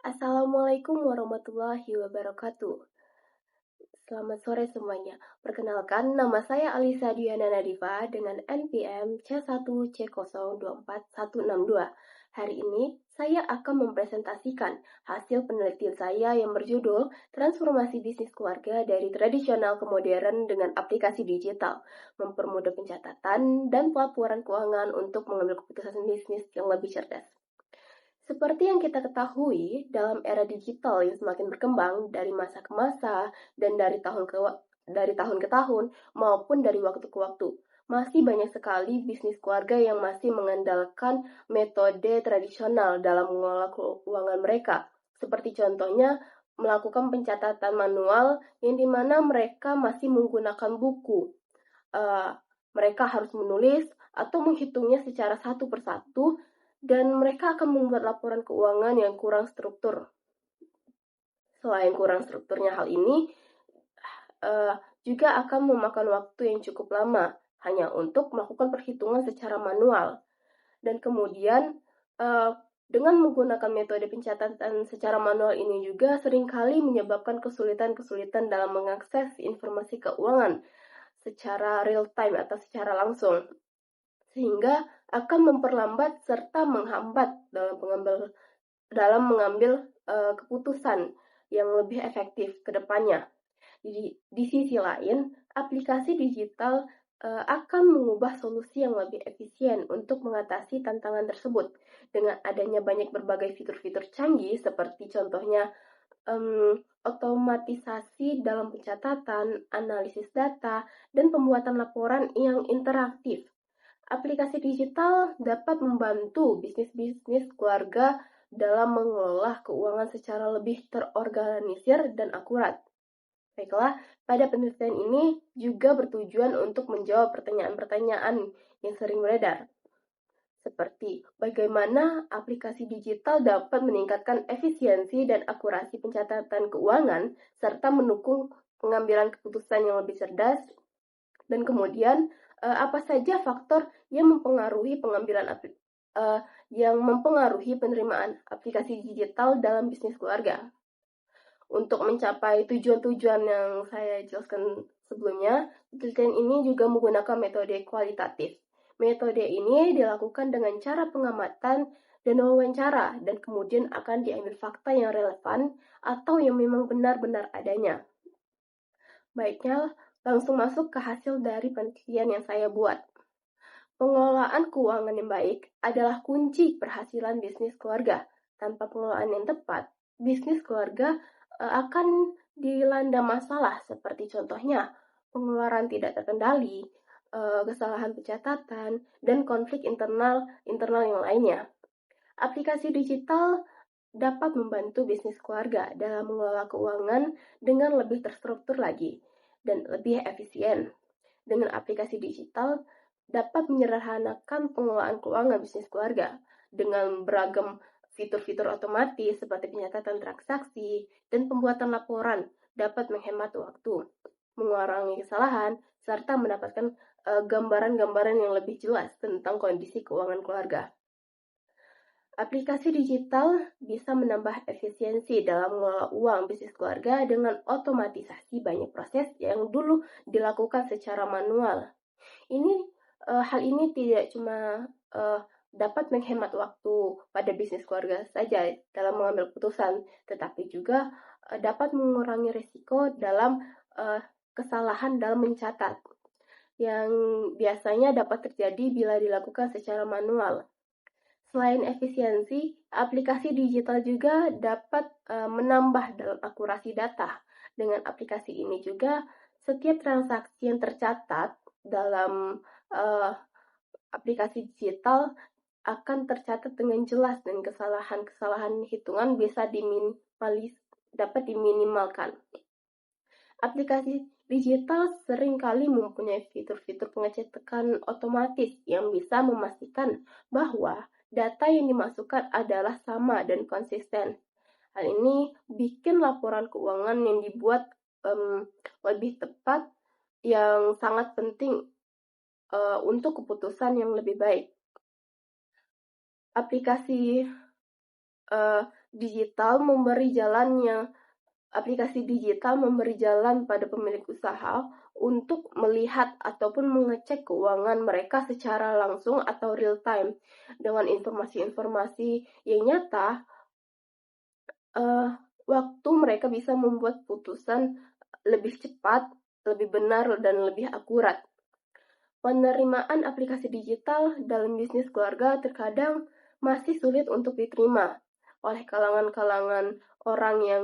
Assalamualaikum warahmatullahi wabarakatuh. Selamat sore semuanya. Perkenalkan, nama saya Alisa Diana Nadifa dengan NPM C1C024162. Hari ini, saya akan mempresentasikan hasil penelitian saya yang berjudul Transformasi Bisnis Keluarga dari Tradisional ke Modern dengan Aplikasi Digital, mempermudah pencatatan dan pelaporan keuangan untuk mengambil keputusan bisnis yang lebih cerdas. Seperti yang kita ketahui, dalam era digital yang semakin berkembang dari masa ke masa dan dari tahun ke tahun maupun dari waktu ke waktu, masih banyak sekali bisnis keluarga yang masih mengandalkan metode tradisional dalam mengelola keuangan mereka. Seperti contohnya melakukan pencatatan manual yang dimana mereka masih menggunakan buku. Mereka harus menulis atau menghitungnya secara satu persatu dan mereka akan membuat laporan keuangan yang kurang struktur. Selain kurang strukturnya hal ini, juga akan memakan waktu yang cukup lama hanya untuk melakukan perhitungan secara manual. Dan kemudian, dengan menggunakan metode pencatatan secara manual ini juga seringkali menyebabkan kesulitan-kesulitan dalam mengakses informasi keuangan secara real time atau secara langsung, sehingga akan memperlambat serta menghambat dalam mengambil keputusan yang lebih efektif ke depannya. Di sisi lain, aplikasi digital akan mengubah solusi yang lebih efisien untuk mengatasi tantangan tersebut dengan adanya banyak berbagai fitur-fitur canggih seperti contohnya otomatisasi dalam pencatatan, analisis data, dan pembuatan laporan yang interaktif. Aplikasi digital dapat membantu bisnis-bisnis keluarga dalam mengelola keuangan secara lebih terorganisir dan akurat. Baiklah, pada penelitian ini juga bertujuan untuk menjawab pertanyaan-pertanyaan yang sering beredar. Seperti bagaimana aplikasi digital dapat meningkatkan efisiensi dan akurasi pencatatan keuangan serta mendukung pengambilan keputusan yang lebih cerdas. Dan kemudian apa saja faktor yang mempengaruhi penerimaan aplikasi digital dalam bisnis keluarga. Untuk mencapai tujuan-tujuan yang saya jelaskan sebelumnya, penelitian ini juga menggunakan metode kualitatif. Metode ini dilakukan dengan cara pengamatan dan wawancara, dan kemudian akan diambil fakta yang relevan atau yang memang benar-benar adanya. Baiknya, langsung masuk ke hasil dari penelitian yang saya buat. Pengelolaan keuangan yang baik adalah kunci berhasilan bisnis keluarga. Tanpa pengelolaan yang tepat, bisnis keluarga akan dilanda masalah seperti contohnya pengeluaran tidak terkendali, kesalahan pencatatan, dan konflik internal yang lainnya. Aplikasi digital dapat membantu bisnis keluarga dalam mengelola keuangan dengan lebih terstruktur lagi dan lebih efisien. Dengan aplikasi digital dapat menyederhanakan pengelolaan keuangan bisnis keluarga dengan beragam fitur-fitur otomatis seperti pencatatan transaksi dan pembuatan laporan dapat menghemat waktu, mengurangi kesalahan, serta mendapatkan gambaran-gambaran yang lebih jelas tentang kondisi keuangan keluarga. Aplikasi digital bisa menambah efisiensi dalam mengelola uang bisnis keluarga dengan otomatisasi banyak proses yang dulu dilakukan secara manual. Hal ini tidak cuma dapat menghemat waktu pada bisnis keluarga saja dalam mengambil keputusan, tetapi juga dapat mengurangi risiko dalam kesalahan dalam mencatat yang biasanya dapat terjadi bila dilakukan secara manual. Selain efisiensi, aplikasi digital juga dapat menambah dalam akurasi data. Dengan aplikasi ini juga, setiap transaksi yang tercatat dalam aplikasi digital akan tercatat dengan jelas dan kesalahan-kesalahan hitungan bisa dapat diminimalkan. Aplikasi digital seringkali mempunyai fitur-fitur pengecekan otomatis yang bisa memastikan bahwa data yang dimasukkan adalah sama dan konsisten. Hal ini bikin laporan keuangan yang dibuat lebih tepat, yang sangat penting untuk keputusan yang lebih baik. Aplikasi digital memberi jalannya Aplikasi digital memberi jalan pada pemilik usaha untuk melihat ataupun mengecek keuangan mereka secara langsung atau real time dengan informasi-informasi yang nyata. Waktu mereka bisa membuat putusan lebih cepat, lebih benar, dan lebih akurat. Penerimaan aplikasi digital dalam bisnis keluarga terkadang masih sulit untuk diterima oleh kalangan-kalangan orang yang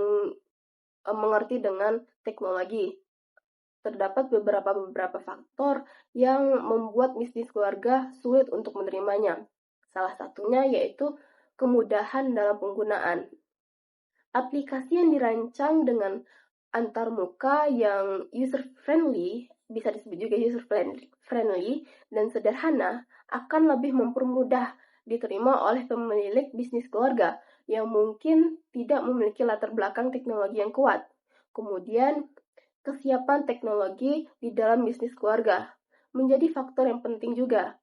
mengerti dengan teknologi. Terdapat beberapa faktor yang membuat bisnis keluarga sulit untuk menerimanya. Salah satunya yaitu kemudahan dalam penggunaan. Aplikasi yang dirancang dengan antarmuka yang user-friendly, bisa disebut juga user-friendly dan sederhana, akan lebih mempermudah diterima oleh pemilik bisnis keluarga yang mungkin tidak memiliki latar belakang teknologi yang kuat. Kemudian, kesiapan teknologi di dalam bisnis keluarga menjadi faktor yang penting juga.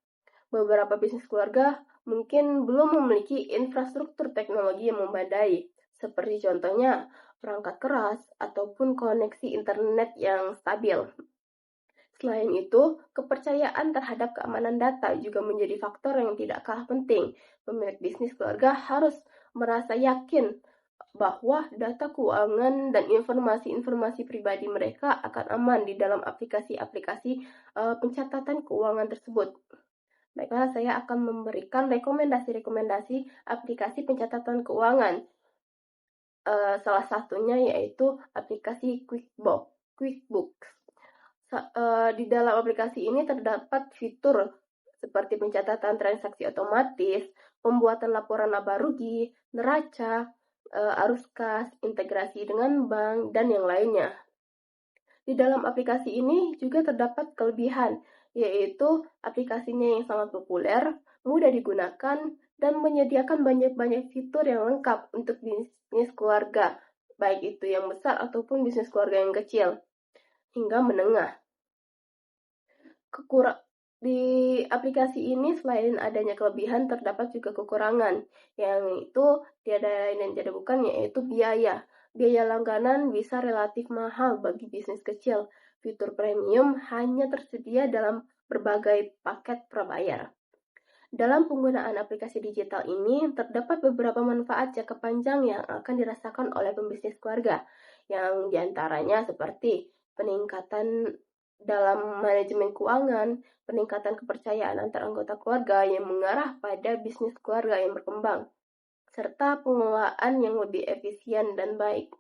Beberapa bisnis keluarga mungkin belum memiliki infrastruktur teknologi yang memadai, seperti contohnya perangkat keras ataupun koneksi internet yang stabil. Selain itu, kepercayaan terhadap keamanan data juga menjadi faktor yang tidak kalah penting. Pemilik bisnis keluarga harus merasa yakin bahwa data keuangan dan informasi-informasi pribadi mereka akan aman di dalam aplikasi-aplikasi pencatatan keuangan tersebut. Baiklah, saya akan memberikan rekomendasi-rekomendasi aplikasi pencatatan keuangan. Salah satunya yaitu aplikasi QuickBooks. Di dalam aplikasi ini terdapat fitur seperti pencatatan transaksi otomatis, pembuatan laporan laba rugi, neraca, arus kas, integrasi dengan bank, dan yang lainnya. Di dalam aplikasi ini juga terdapat kelebihan, yaitu aplikasinya yang sangat populer, mudah digunakan, dan menyediakan banyak-banyak fitur yang lengkap untuk bisnis keluarga, baik itu yang besar ataupun bisnis keluarga yang kecil, hingga menengah. Di aplikasi ini selain adanya kelebihan terdapat juga kekurangan, yang itu tiada lain dan tiada bukan yaitu biaya. Biaya langganan bisa relatif mahal bagi bisnis kecil. Fitur premium hanya tersedia dalam berbagai paket prabayar. Dalam penggunaan aplikasi digital ini, terdapat beberapa manfaat jangka panjang yang akan dirasakan oleh pembisnis keluarga, yang diantaranya seperti peningkatan dalam manajemen keuangan, peningkatan kepercayaan antar anggota keluarga yang mengarah pada bisnis keluarga yang berkembang, serta pengelolaan yang lebih efisien dan baik.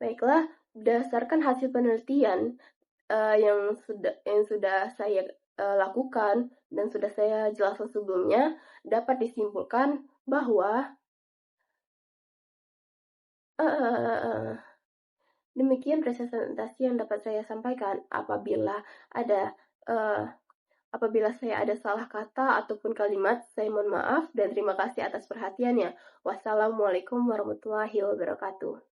Baiklah, berdasarkan hasil penelitian yang sudah saya lakukan dan sudah saya jelaskan sebelumnya, dapat disimpulkan bahwa demikian presentasi yang dapat saya sampaikan. Apabila saya ada salah kata ataupun kalimat, saya mohon maaf dan terima kasih atas perhatiannya. Wassalamualaikum warahmatullahi wabarakatuh.